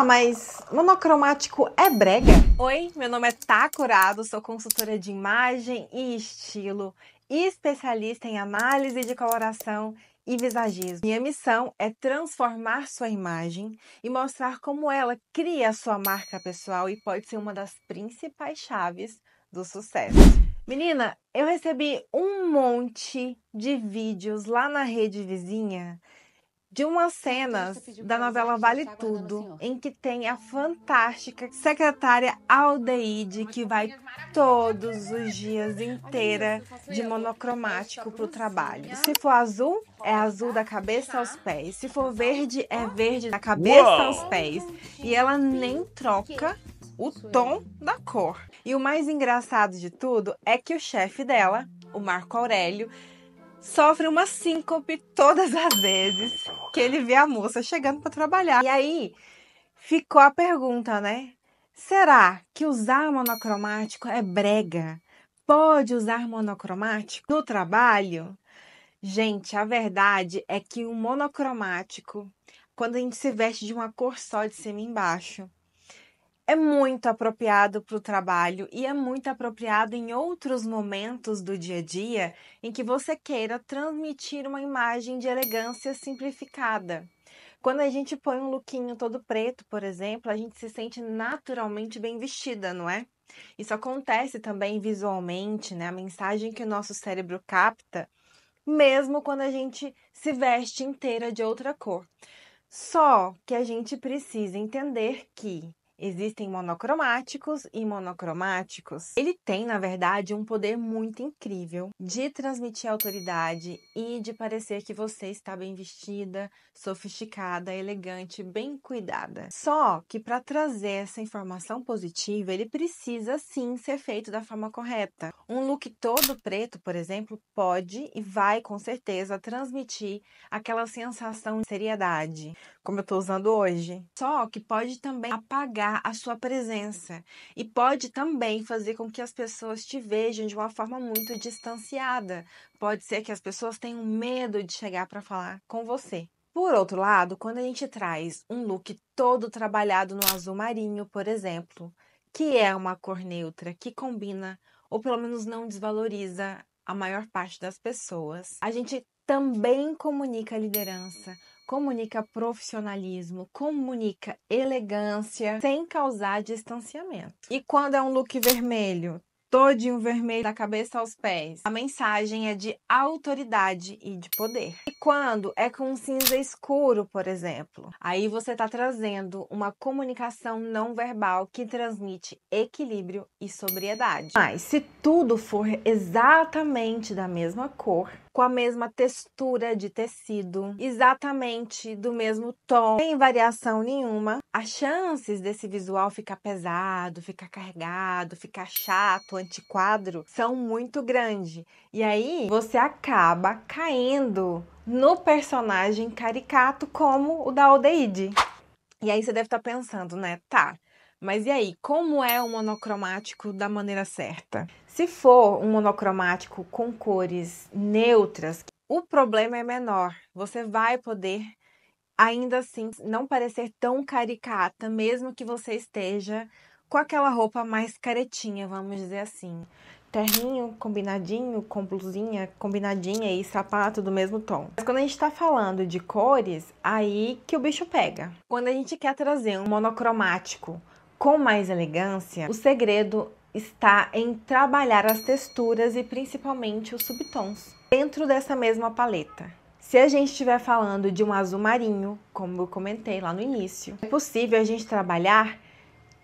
mas monocromático é brega? Oi, meu nome é Tá Curado, sou consultora de imagem e estilo e especialista em análise de coloração e visagismo. Minha missão é transformar sua imagem e mostrar como ela cria a sua marca pessoal e pode ser uma das principais chaves do sucesso. Menina, eu recebi um monte de vídeos lá na rede vizinha de umas cenas da novela Vale Tudo, em que tem a fantástica secretária Aldeide, que vai todos os dias inteira de monocromático para o trabalho. Se for azul, é azul da cabeça aos pés. Se for verde, é verde da cabeça aos pés. E ela nem troca o tom da cor. E o mais engraçado de tudo é que o chefe dela, o Marco Aurélio, sofre uma síncope todas as vezes que ele vê a moça chegando para trabalhar. E aí ficou a pergunta, né? Será que usar monocromático é brega? Pode usar monocromático no trabalho? Gente, a verdade é que o monocromático, quando a gente se veste de uma cor só de cima e embaixo, é muito apropriado para o trabalho e é muito apropriado em outros momentos do dia a dia em que você queira transmitir uma imagem de elegância simplificada. Quando a gente põe um lookinho todo preto, por exemplo, a gente se sente naturalmente bem vestida, não é? Isso acontece também visualmente, né? A mensagem que o nosso cérebro capta, mesmo quando a gente se veste inteira de outra cor. Só que a gente precisa entender que existem monocromáticos e monocromáticos. Ele tem, na verdade, um poder muito incrível de transmitir autoridade e de parecer que você está bem vestida, sofisticada, elegante, bem cuidada. Só que para trazer essa informação positiva, ele precisa sim ser feito da forma correta. Um look todo preto, por exemplo, pode e vai com certeza transmitir aquela sensação de seriedade, como eu estou usando hoje. Só que pode também apagar a sua presença e pode também fazer com que as pessoas te vejam de uma forma muito distanciada. Pode ser que as pessoas tenham medo de chegar para falar com você. Por outro lado, quando a gente traz um look todo trabalhado no azul marinho, por exemplo, que é uma cor neutra, que combina, ou pelo menos não desvaloriza a maior parte das pessoas, a gente também comunica liderança, comunica profissionalismo, comunica elegância, sem causar distanciamento. E quando é um look vermelho, todinho vermelho da cabeça aos pés, a mensagem é de autoridade e de poder. E quando é com um cinza escuro, por exemplo, aí você está trazendo uma comunicação não verbal que transmite equilíbrio e sobriedade. Mas se tudo for exatamente da mesma cor, com a mesma textura de tecido, exatamente do mesmo tom, sem variação nenhuma, as chances desse visual ficar pesado, ficar carregado, ficar chato, antiquadro, são muito grandes. E aí você acaba caindo no personagem caricato como o da Aldeide. E aí você deve estar pensando, né? Tá, mas e aí, como é o monocromático da maneira certa? Se for um monocromático com cores neutras, o problema é menor. Você vai poder, ainda assim, não parecer tão caricata, mesmo que você esteja com aquela roupa mais caretinha, vamos dizer assim. Terninho combinadinho, com blusinha combinadinha e sapato do mesmo tom. Mas quando a gente tá falando de cores, aí que o bicho pega. Quando a gente quer trazer um monocromático com mais elegância, o segredo está em trabalhar as texturas e principalmente os subtons dentro dessa mesma paleta. Se a gente estiver falando de um azul marinho, como eu comentei lá no início, é possível a gente trabalhar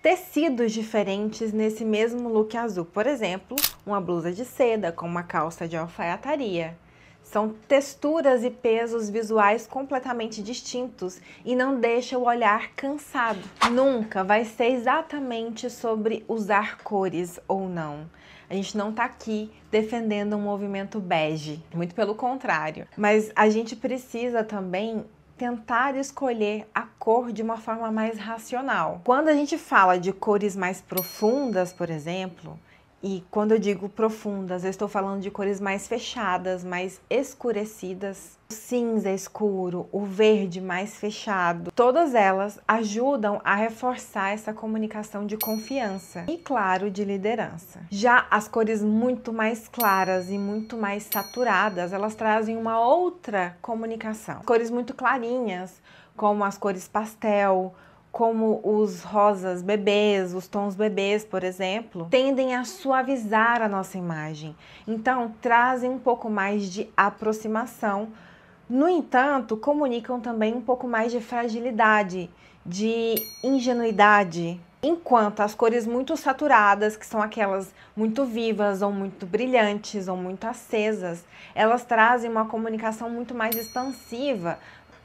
tecidos diferentes nesse mesmo look azul. Por exemplo, uma blusa de seda com uma calça de alfaiataria. São texturas e pesos visuais completamente distintos e não deixa o olhar cansado. Nunca vai ser exatamente sobre usar cores ou não. A gente não tá aqui defendendo um movimento bege, muito pelo contrário. Mas a gente precisa também tentar escolher a cor de uma forma mais racional. Quando a gente fala de cores mais profundas, por exemplo, E quando eu digo profundas, eu estou falando de cores mais fechadas, mais escurecidas. O cinza escuro, o verde mais fechado. Todas elas ajudam a reforçar essa comunicação de confiança e, claro, de liderança. Já as cores muito mais claras e muito mais saturadas, elas trazem uma outra comunicação. Cores muito clarinhas, como as cores pastel, como os rosas bebês, os tons bebês, por exemplo, tendem a suavizar a nossa imagem. Então, trazem um pouco mais de aproximação. No entanto, comunicam também um pouco mais de fragilidade, de ingenuidade. Enquanto as cores muito saturadas, que são aquelas muito vivas, ou muito brilhantes, ou muito acesas, elas trazem uma comunicação muito mais expansiva,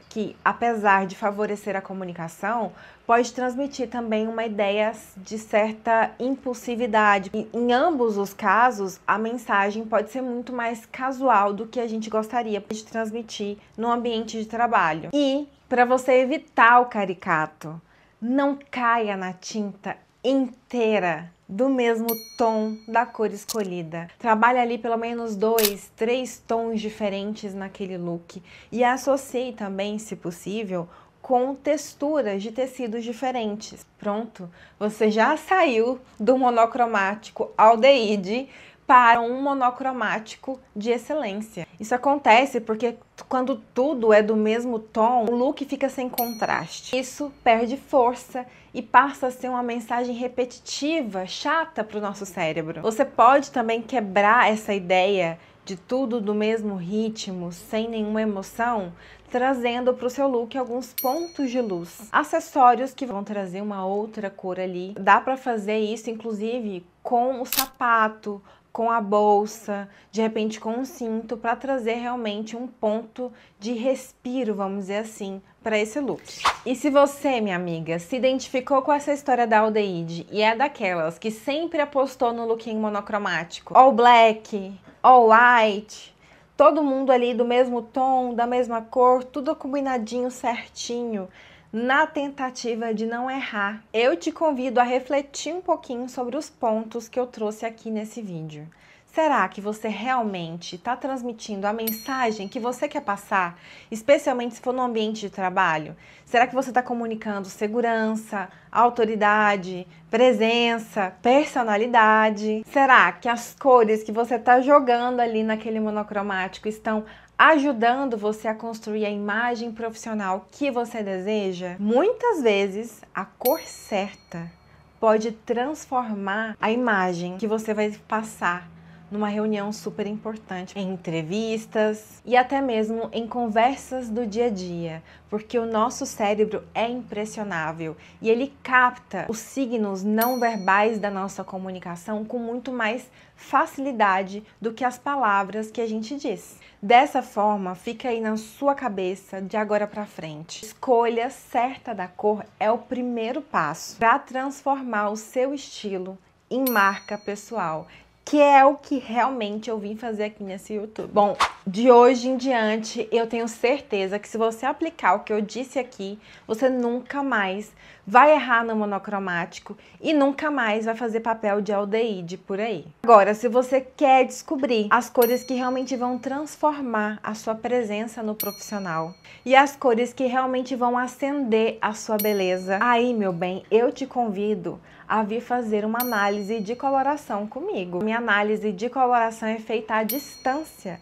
que, apesar de favorecer a comunicação, pode transmitir também uma ideia de certa impulsividade. E, em ambos os casos, a mensagem pode ser muito mais casual do que a gente gostaria de transmitir no ambiente de trabalho. E, para você evitar o caricato, não caia na tinta inteira do mesmo tom da cor escolhida. Trabalhe ali pelo menos 2, 3 tons diferentes naquele look e associe também, se possível, com texturas de tecidos diferentes. Pronto, você já saiu do monocromático aldeíde para um monocromático de excelência. Isso acontece porque quando tudo é do mesmo tom, o look fica sem contraste. Isso perde força e passa a ser uma mensagem repetitiva, chata para o nosso cérebro. Você pode também quebrar essa ideia de tudo do mesmo ritmo, sem nenhuma emoção, trazendo para o seu look alguns pontos de luz. Acessórios que vão trazer uma outra cor ali. Dá para fazer isso, inclusive, com o sapato, com a bolsa, de repente com um cinto, para trazer realmente um ponto de respiro, vamos dizer assim, para esse look. E se você, minha amiga, se identificou com essa história da aldeíde e é daquelas que sempre apostou no lookinho monocromático, all black, all white, todo mundo ali do mesmo tom, da mesma cor, tudo combinadinho, certinho, na tentativa de não errar, eu te convido a refletir um pouquinho sobre os pontos que eu trouxe aqui nesse vídeo. Será que você realmente está transmitindo a mensagem que você quer passar, especialmente se for no ambiente de trabalho? Será que você está comunicando segurança, autoridade, presença, personalidade? Será que as cores que você está jogando ali naquele monocromático estão ajudando você a construir a imagem profissional que você deseja? Muitas vezes, a cor certa pode transformar a imagem que você vai passar numa reunião super importante, em entrevistas e até mesmo em conversas do dia a dia, porque o nosso cérebro é impressionável e ele capta os signos não verbais da nossa comunicação com muito mais facilidade do que as palavras que a gente diz. Dessa forma, fica aí na sua cabeça de agora para frente. Escolha certa da cor é o primeiro passo para transformar o seu estilo em marca pessoal, que é o que realmente eu vim fazer aqui nesse YouTube. Bom, de hoje em diante, eu tenho certeza que se você aplicar o que eu disse aqui, você nunca mais vai errar no monocromático e nunca mais vai fazer papel de aldeíde por aí. Agora, se você quer descobrir as cores que realmente vão transformar a sua presença no profissional e as cores que realmente vão acender a sua beleza, aí, meu bem, eu te convido a vir fazer uma análise de coloração comigo. Minha análise de coloração é feita à distância.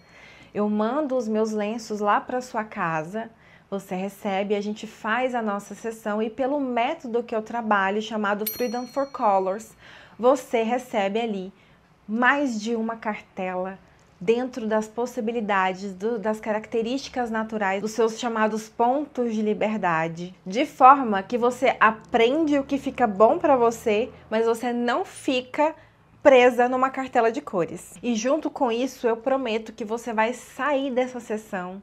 Eu mando os meus lenços lá para sua casa, você recebe, a gente faz a nossa sessão e pelo método que eu trabalho, chamado Freedom for Colors, você recebe ali mais de uma cartela dentro das possibilidades, das características naturais dos seus chamados pontos de liberdade, de forma que você aprende o que fica bom para você, mas você não fica presa numa cartela de cores. E junto com isso, eu prometo que você vai sair dessa sessão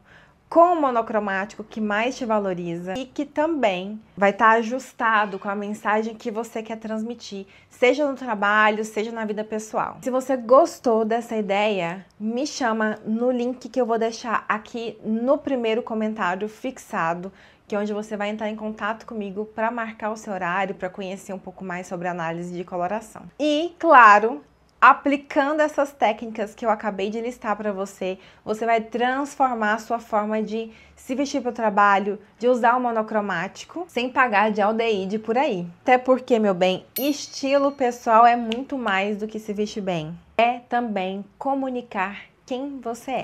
com o monocromático que mais te valoriza e que também vai estar ajustado com a mensagem que você quer transmitir, seja no trabalho, seja na vida pessoal. Se você gostou dessa ideia, me chama no link que eu vou deixar aqui no primeiro comentário fixado, que é onde você vai entrar em contato comigo para marcar o seu horário, para conhecer um pouco mais sobre análise de coloração. E, claro, Aplicando essas técnicas que eu acabei de listar para você, você vai transformar a sua forma de se vestir para o trabalho, de usar o monocromático, sem pagar de aldeíde por aí. Até porque, meu bem, estilo pessoal é muito mais do que se vestir bem. É também comunicar quem você é.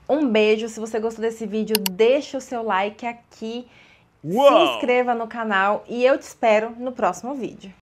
Um beijo, se você gostou desse vídeo, deixa o seu like aqui, se inscreva no canal e eu te espero no próximo vídeo.